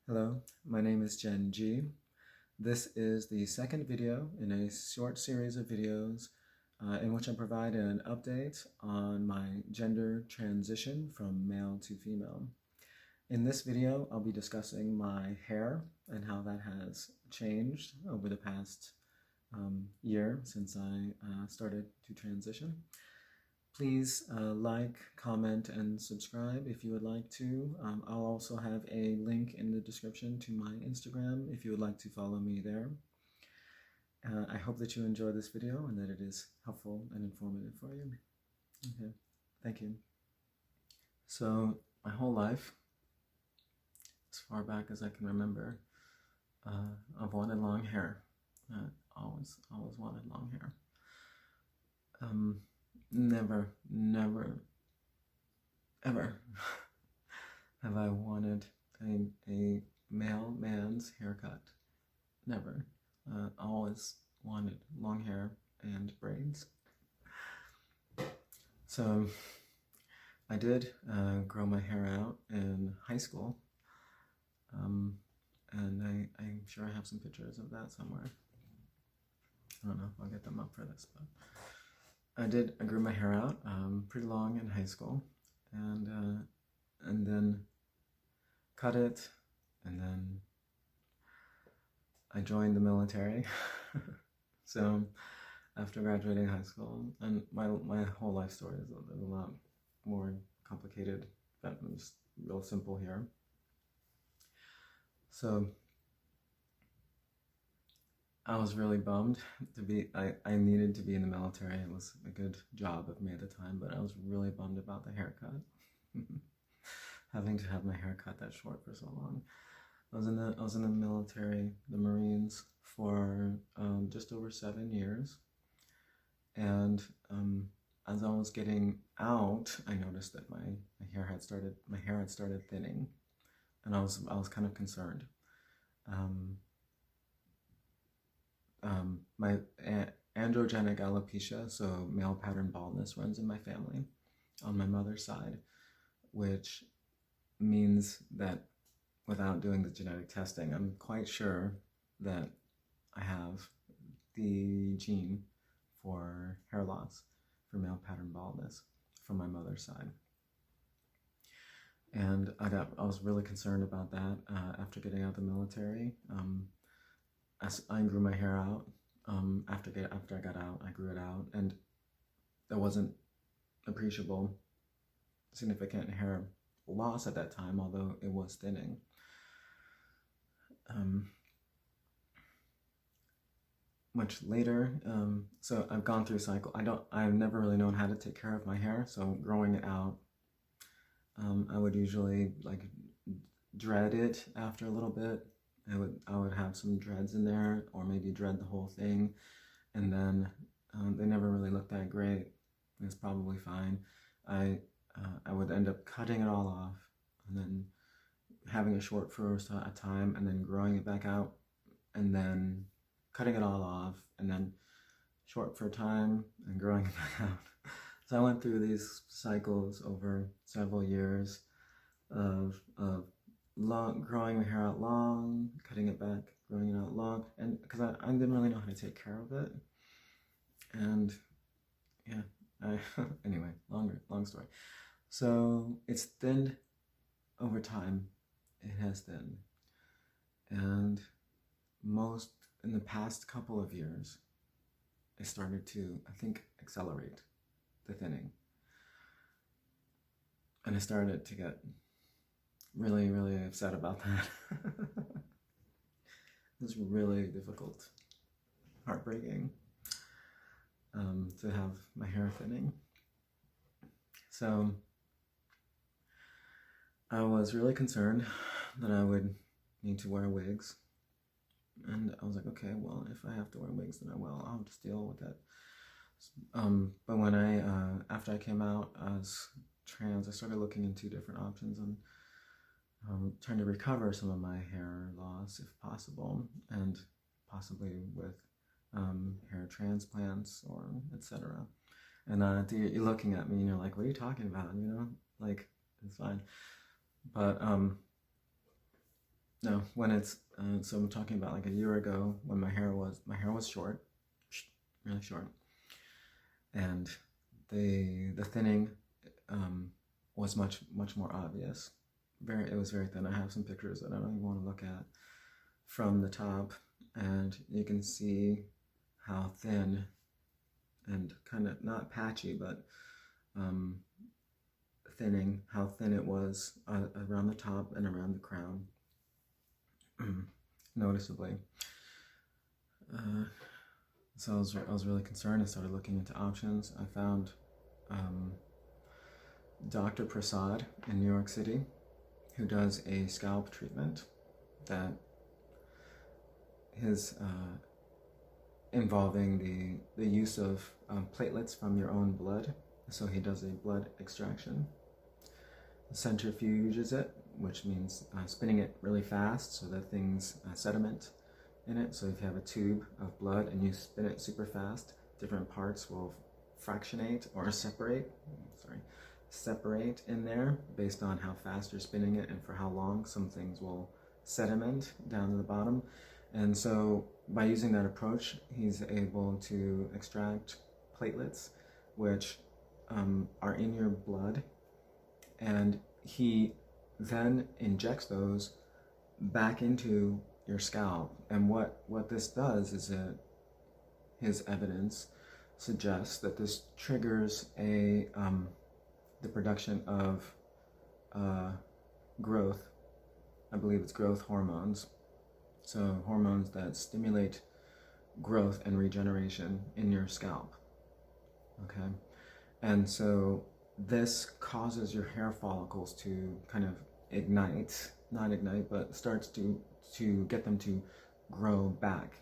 Hello, my name is Jen G. This is the second video in a short series of videos in which I provide an update on my gender transition from male to female. In this video, I'll be discussing my hair and how that has changed over the past year since I started to transition. Please like, comment, and subscribe if you would like to. I'll also have a link in the description to my Instagram if you would like to follow me there. I hope that you enjoy this video and that it is helpful and informative for you. Okay, thank you. So, my whole life, as far back as I can remember, I've wanted long hair. Always wanted long hair. Never, ever have I wanted a male man's haircut. Never. Always wanted long hair and braids. So I did grow my hair out in high school. And I'm sure I have some pictures of that somewhere. I don't know if I'll get them up for this, but I grew my hair out pretty long in high school, and then cut it, and then I joined the military. So after graduating high school, and my whole life story is a lot more complicated, but I'm just real simple here. So I was really bummed to be, I needed to be in the military. It was a good job of me at the time, but I was really bummed about the haircut. Having to have my hair cut that short for so long. I was in the military, the Marines, for just over 7 years. And as I was getting out, I noticed that my hair had started thinning, and I was kind of concerned. My androgenic alopecia, so male pattern baldness, runs in my family on my mother's side, which means that without doing the genetic testing, I'm quite sure that I have the gene for hair loss, for male pattern baldness from my mother's side. And I was really concerned about that after getting out of the military. I grew my hair out. After I got out, I grew it out, and there wasn't appreciable, significant hair loss at that time, although it was thinning. Much later, so I've gone through a cycle. I've never really known how to take care of my hair, so growing it out, I would usually dread it after a little bit. I would have some dreads in there, or maybe dread the whole thing, and then they never really looked that great. It's probably fine. I would end up cutting it all off, and then having a short for a time, and then growing it back out, and then cutting it all off, and then short for a time, and growing it back out. So I went through these cycles over several years of growing my hair out long, cutting it back, growing it out long, and because I didn't really know how to take care of it, and yeah, anyway, long story. So it's thinned over time. It has thinned, and in the past couple of years, it started to, I think, accelerate the thinning, and I started to get really, really upset about that. It was really difficult, heartbreaking, to have my hair thinning. So I was really concerned that I would need to wear wigs, and I was like, okay, well, if I have to wear wigs, then I'll just deal with it. But when after I came out as trans, I started looking into different options and trying to recover some of my hair loss if possible, and possibly with hair transplants or etc. And you're looking at me and you're like, what are you talking about? It's fine. But No, when it's so I'm talking about like a year ago when my hair was short, really short, and the thinning was much more obvious. It was very thin. I have some pictures that I don't even want to look at from the top, and you can see how thin and kind of not patchy, but thinning, how thin it was around the top and around the crown, noticeably. So I was really concerned. I started looking into options. I found Dr. Prasad in New York City, who does a scalp treatment that is involving the use of platelets from your own blood. So he does a blood extraction, centrifuges it, which means spinning it really fast so that things sediment in it. So if you have a tube of blood and you spin it super fast, different parts will fractionate or separate in there based on how fast you're spinning it and for how long. Some things will sediment down to the bottom. And so by using that approach, he's able to extract platelets, which are in your blood, and he then injects those back into your scalp. And what this does is that his evidence suggests that this triggers the production of growth. I believe it's growth hormones. So hormones that stimulate growth and regeneration in your scalp. Okay, and so this causes your hair follicles to kind of not ignite, but starts to get them to grow back.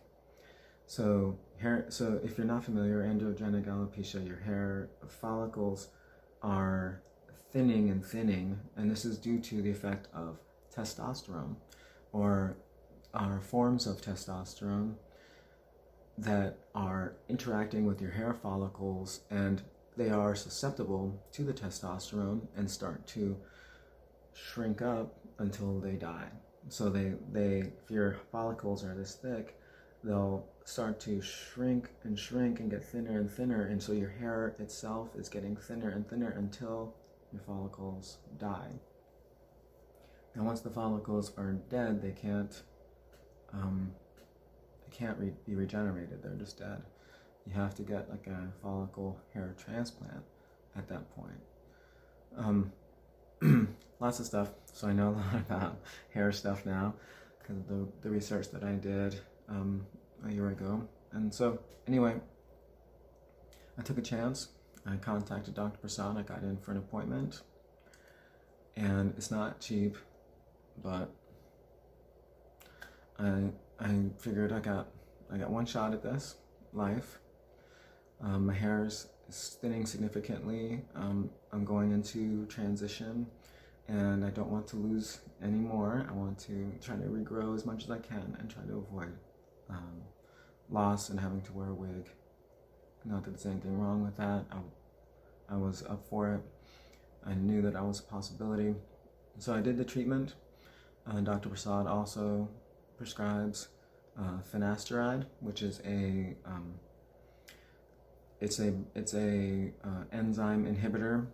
So if you're not familiar, androgenic alopecia, your hair follicles are thinning, and this is due to the effect of testosterone, or forms of testosterone that are interacting with your hair follicles, and they are susceptible to the testosterone and start to shrink up until they die. So if your follicles are this thick, they'll start to shrink and get thinner and thinner, and so your hair itself is getting thinner and thinner until your follicles die. And once the follicles are dead, they can't be regenerated. They're just dead. You have to get like a follicle hair transplant at that point. Lots of stuff. So I know a lot about hair stuff now because of the research that I did a year ago. And so anyway, I took a chance. I contacted Dr. Prasad. I got in for an appointment, and it's not cheap, but I figured I got one shot at this life. My hair is thinning significantly. I'm going into transition, and I don't want to lose any more. I want to try to regrow as much as I can and try to avoid loss and having to wear a wig. Not that there's anything wrong with that. I was up for it. I knew that that was a possibility. So I did the treatment. Dr. Prasad also prescribes Finasteride, which is it's a enzyme inhibitor.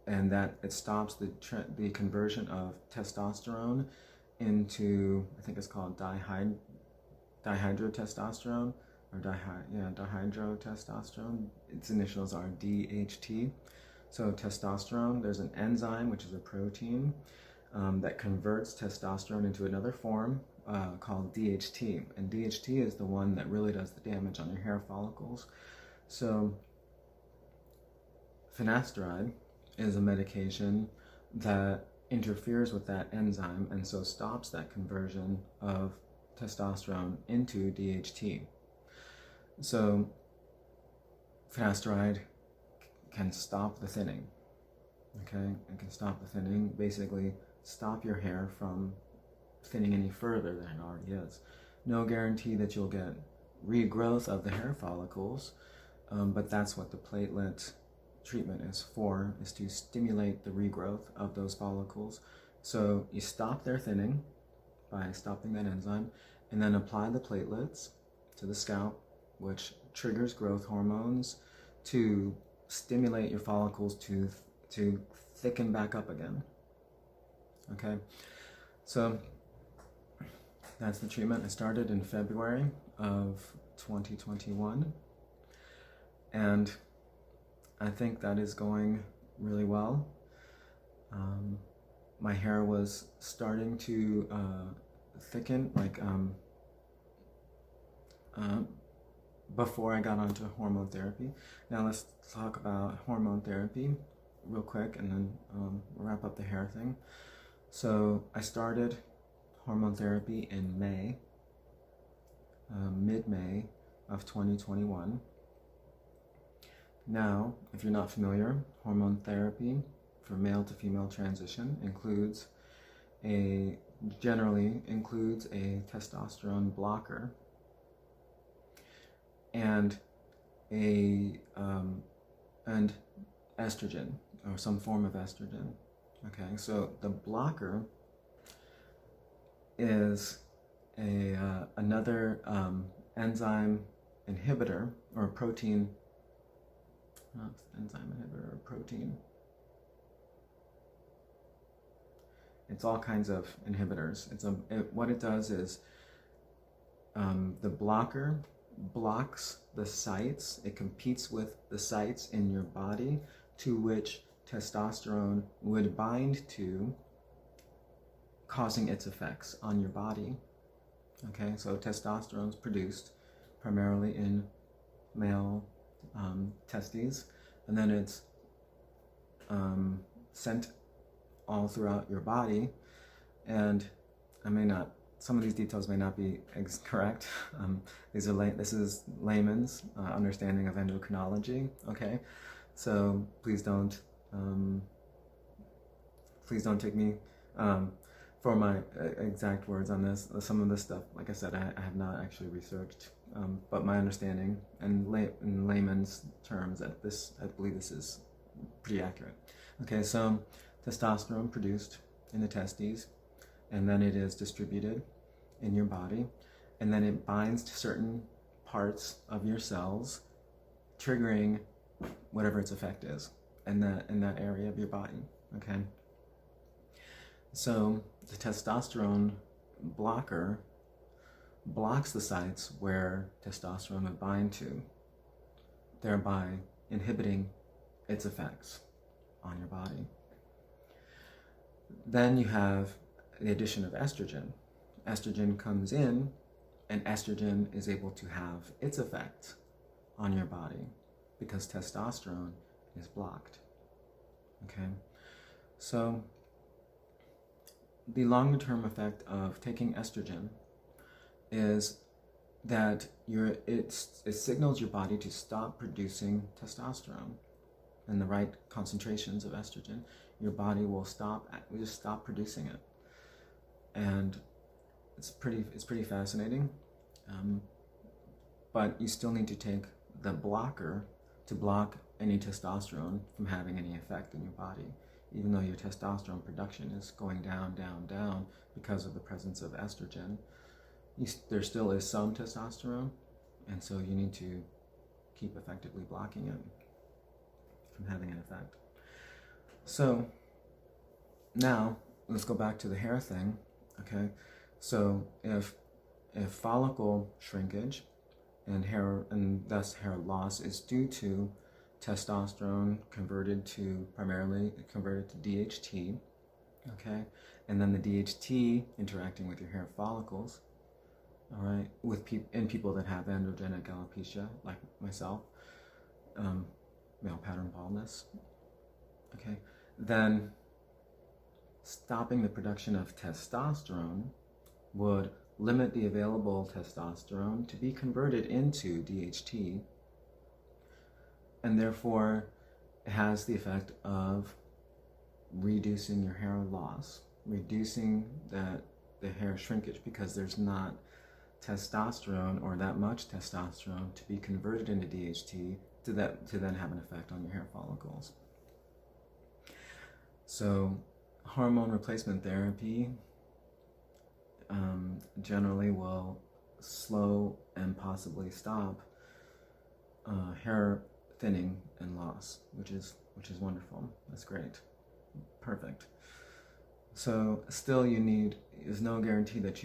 And that it stops the conversion of testosterone into, I think it's called dihydrotestosterone, or dihydrotestosterone. Its initials are DHT. So testosterone, there's an enzyme, which is a protein, that converts testosterone into another form called DHT. And DHT is the one that really does the damage on your hair follicles. So Finasteride is a medication that interferes with that enzyme and so stops that conversion of testosterone into DHT. So Finasteride can stop the thinning. Okay, it can stop the thinning, basically stop your hair from thinning any further than it already is. No guarantee that you'll get regrowth of the hair follicles, but that's what the platelet treatment is for, is to stimulate the regrowth of those follicles So you stop their thinning by stopping that enzyme, and then apply the platelets to the scalp, which triggers growth hormones to stimulate your follicles to thicken back up again. Okay, so that's the treatment. I started in February of 2021, and I think that is going really well. My hair was starting to thicken, like before I got onto hormone therapy. Now let's talk about hormone therapy real quick, and then we'll wrap up the hair thing. So I started hormone therapy in May, mid-May of 2021. Now, if you're not familiar, hormone therapy for male to female transition generally includes a testosterone blocker and and estrogen, or some form of estrogen. Okay, so the blocker is another enzyme inhibitor, or protein. Enzyme inhibitor or protein. It's all kinds of inhibitors. What it does is the blocker blocks the sites. It competes with the sites in your body to which testosterone would bind to, causing its effects on your body. Okay, so testosterone is produced primarily in male testes, and then it's sent all throughout your body. And some of these details may not be correct. This is layman's understanding of endocrinology. Okay, so please don't take me for my exact words on this. Some of this stuff, like I said, I have not actually researched, but my understanding and in layman's terms, I believe this is pretty accurate. Okay, so testosterone produced in the testes, and then it is distributed in your body, and then it binds to certain parts of your cells, triggering whatever its effect is in that area of your body. Okay, so the testosterone blocker blocks the sites where testosterone would bind to, thereby inhibiting its effects on your body. Then you have the addition of estrogen. Estrogen comes in, and estrogen is able to have its effect on your body because testosterone is blocked. Okay, so the longer-term effect of taking estrogen is that it signals your body to stop producing testosterone in the right concentrations of estrogen. Your body will just stop producing it, and it's pretty fascinating. But you still need to take the blocker to block any testosterone from having any effect in your body, even though your testosterone production is going down because of the presence of estrogen. There still is some testosterone, and so you need to keep effectively blocking it from having an effect. So now let's go back to the hair thing. Okay, so if follicle shrinkage and thus hair loss is due to testosterone primarily converted to DHT, okay, and then the DHT interacting with your hair follicles, all right, in people that have androgenic alopecia, like myself, male pattern baldness, okay, then stopping the production of testosterone would limit the available testosterone to be converted into DHT, and therefore it has the effect of reducing your hair loss, reducing the hair shrinkage, because there's not testosterone or that much testosterone to be converted into DHT to then have an effect on your hair follicles. So hormone replacement therapy generally will slow and possibly stop hair thinning and loss, which is wonderful. That's great. Perfect. So still there's no guarantee that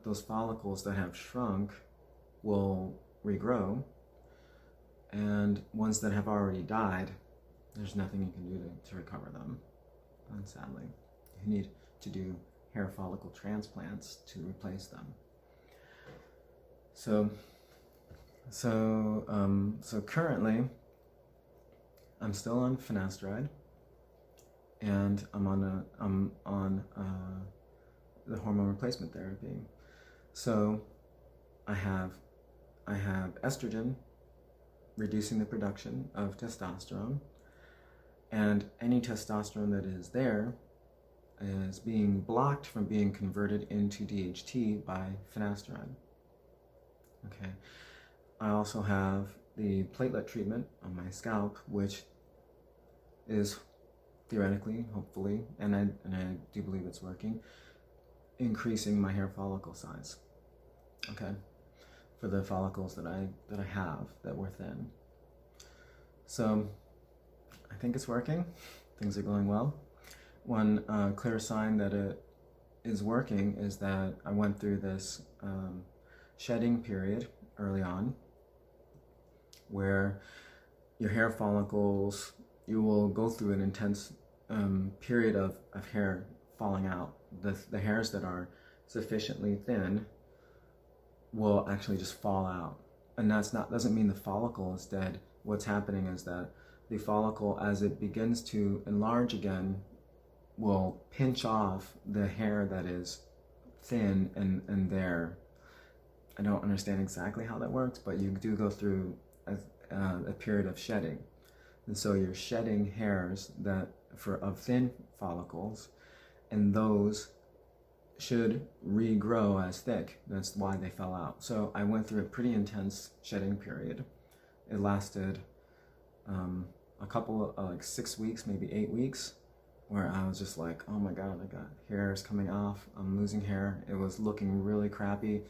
those follicles that have shrunk will regrow, and ones that have already died, there's nothing you can do to recover them, and sadly. You need to do hair follicle transplants to replace them. So currently, I'm still on Finasteride, and I'm on the hormone replacement therapy. So I have estrogen reducing the production of testosterone, and any testosterone that is there is being blocked from being converted into DHT by Finasteride. Okay. I also have the platelet treatment on my scalp, which is theoretically, hopefully, and I do believe it's working, increasing my hair follicle size. Okay, for the follicles that I have that were thin. So I think it's working. Things are going well. One clear sign that it is working is that I went through this shedding period early on, where your hair follicles, you will go through an intense period of hair falling out. The hairs that are sufficiently thin will actually just fall out. And doesn't mean the follicle is dead. What's happening is that the follicle, as it begins to enlarge again, will pinch off the hair that is thin and there. I don't understand exactly how that works, but you do go through a period of shedding. And so you're shedding hairs of thin follicles, and those should regrow as thick. That's why they fell out. So I went through a pretty intense shedding period. It lasted a couple of, like 6 weeks, maybe 8 weeks, where I was just like, oh my God, I got hairs coming off. I'm losing hair. It was looking really crappy.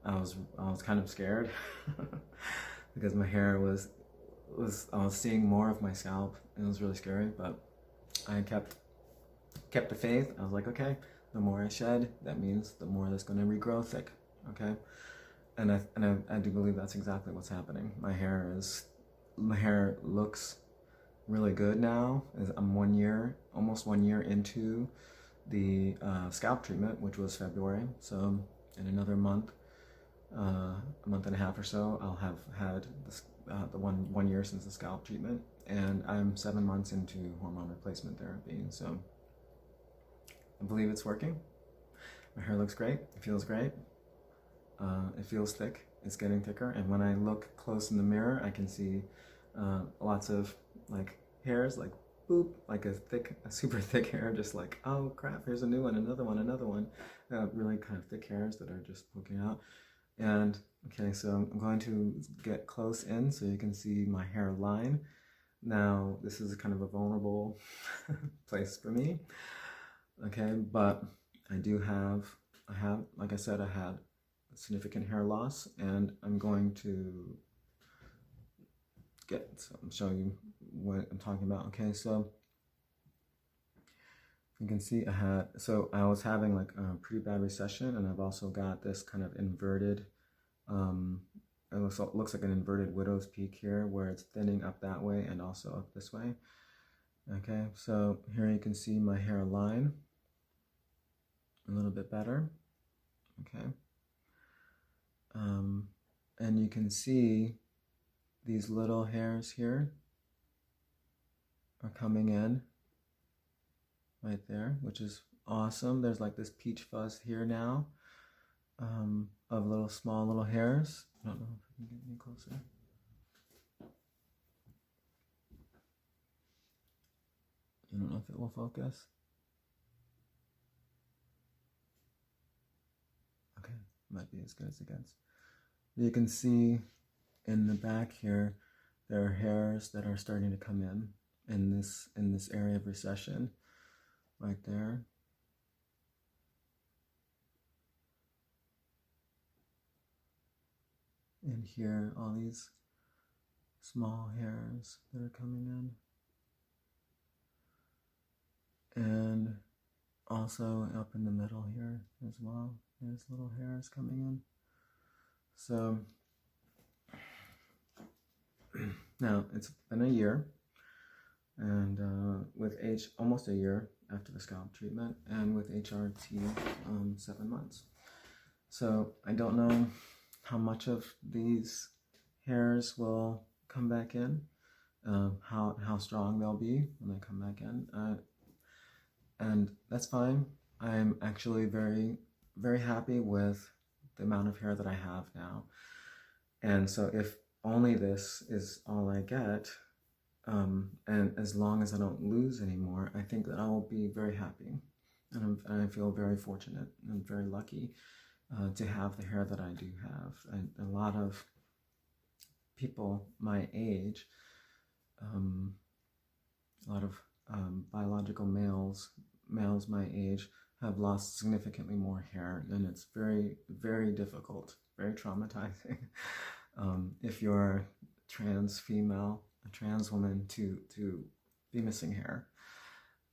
I was kind of scared because my hair was I was seeing more of my scalp. It was really scary, but I kept the faith. I was like, okay, the more I shed, that means the more that's going to regrow thick. Okay, and I do believe that's exactly what's happening. My hair looks really good now. I'm almost 1 year into the scalp treatment, which was February. So in another month, a month and a half or so, I'll have had the 1 year since the scalp treatment, and I'm 7 months into hormone replacement therapy. So I believe it's working. My hair looks great. It feels great. It feels thick. It's getting thicker, and when I look close in the mirror, I can see lots of like hairs, like boop, like a super thick hair, just like, oh crap, here's a new one, another one. Really kind of thick hairs that are just poking out. And okay, so I'm going to get close in so you can see my hairline. Now, this is kind of a vulnerable place for me. Okay, but I have, like I said, I had significant hair loss, and I'm going to I'm showing you what I'm talking about. Okay, so you can see I was having like a pretty bad recession, and I've also got this kind of inverted, it looks like an inverted widow's peak here, where it's thinning up that way and also up this way. Okay, so here you can see my hairline a little bit better. Okay, and you can see these little hairs here are coming in right there, which is awesome. There's like this peach fuzz here now of small little hairs. I don't know if I can get any closer. I don't know if it will focus. Okay, might be as good as it gets. You can see in the back here, there are hairs that are starting to come in this area of recession. right there. And here, all these small hairs that are coming in. And also up in the middle here as well, there's little hairs coming in. So now it's been a year, and with almost a year after the scalp treatment, and with HRT 7 months. So I don't know how much of these hairs will come back in, how strong they'll be when they come back in, and that's fine. I'm actually very, very happy with the amount of hair that I have now. And so if only this is all I get, and as long as I don't lose anymore, I think that I will be very happy. And I feel very fortunate and very lucky to have the hair that I do have. And a lot of people my age, a lot of biological males my age have lost significantly more hair, and it's very, very difficult, very traumatizing if you're a trans female, a trans woman, to be missing hair.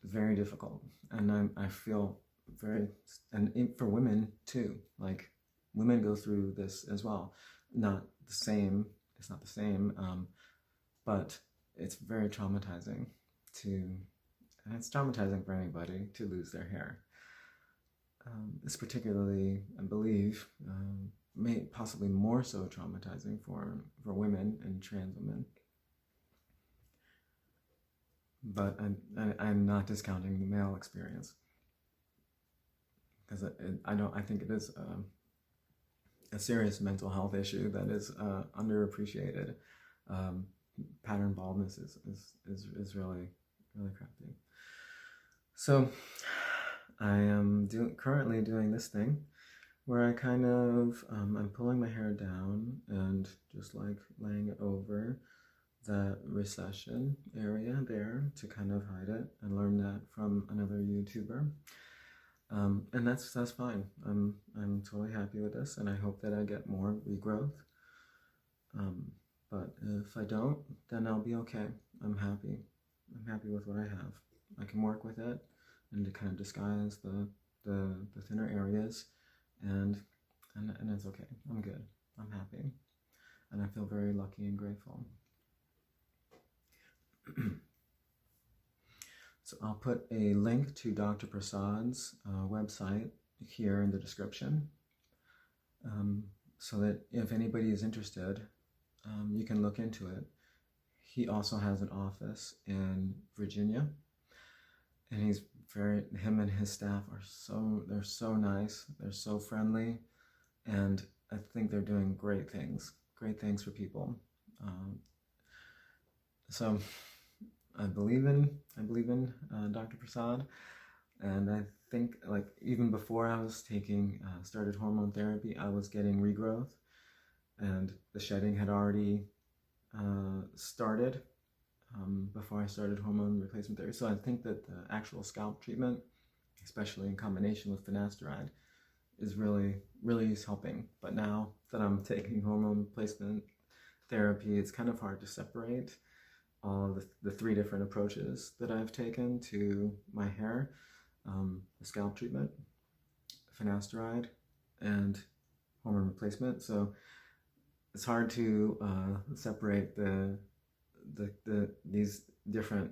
It's very difficult, and I feel very, and for women too, like women go through this as well. Not the same, it's not the same, but it's very traumatizing and it's traumatizing for anybody to lose their hair. It's particularly, I believe, possibly more so traumatizing for women and trans women. But I'm not discounting the male experience, because I think it is a serious mental health issue that is underappreciated. Pattern baldness is really, really crappy. So I am currently doing this thing where I kind of, I'm pulling my hair down and just like laying it over that recession area there to kind of hide it. I learned that from another YouTuber. And that's fine. I'm totally happy with this, and I hope that I get more regrowth. But if I don't, then I'll be okay. I'm happy. I'm happy with what I have. I can work with it and to kind of disguise the thinner areas, and it's okay. I'm good. I'm happy, and I feel very lucky and grateful. So I'll put a link to Dr. Prasad's website here in the description, so that if anybody is interested, you can look into it. He also has an office in Virginia, and him and his staff they're so nice, they're so friendly, and I think they're doing great things for people. So I believe in Dr. Prasad, and I think, like, even before I was started hormone therapy, I was getting regrowth, and the shedding had already started before I started hormone replacement therapy. So I think that the actual scalp treatment, especially in combination with Finasteride, is really helping. But now that I'm taking hormone replacement therapy, it's kind of hard to separate all the 3 different approaches that I've taken to my hair: the scalp treatment, Finasteride, and hormone replacement. So it's hard to separate these different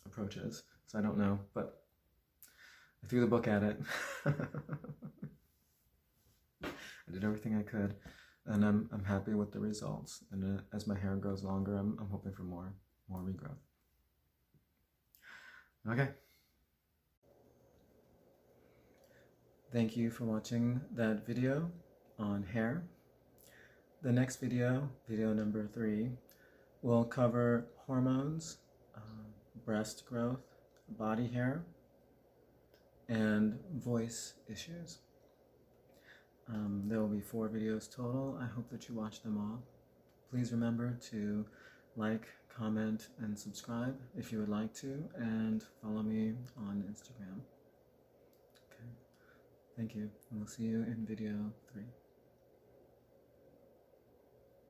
approaches. So I don't know, but I threw the book at it. I did everything I could, and I'm happy with the results. And as my hair grows longer, I'm hoping for more regrowth. Okay. Thank you for watching that video on hair. The next video number 3, will cover hormones, breast growth, body hair, and voice issues. There will be 4 videos total. I hope that you watch them all. Please remember to like, comment, and subscribe if you would like to, and follow me on Instagram. Okay. Thank you, and we'll see you in video 3.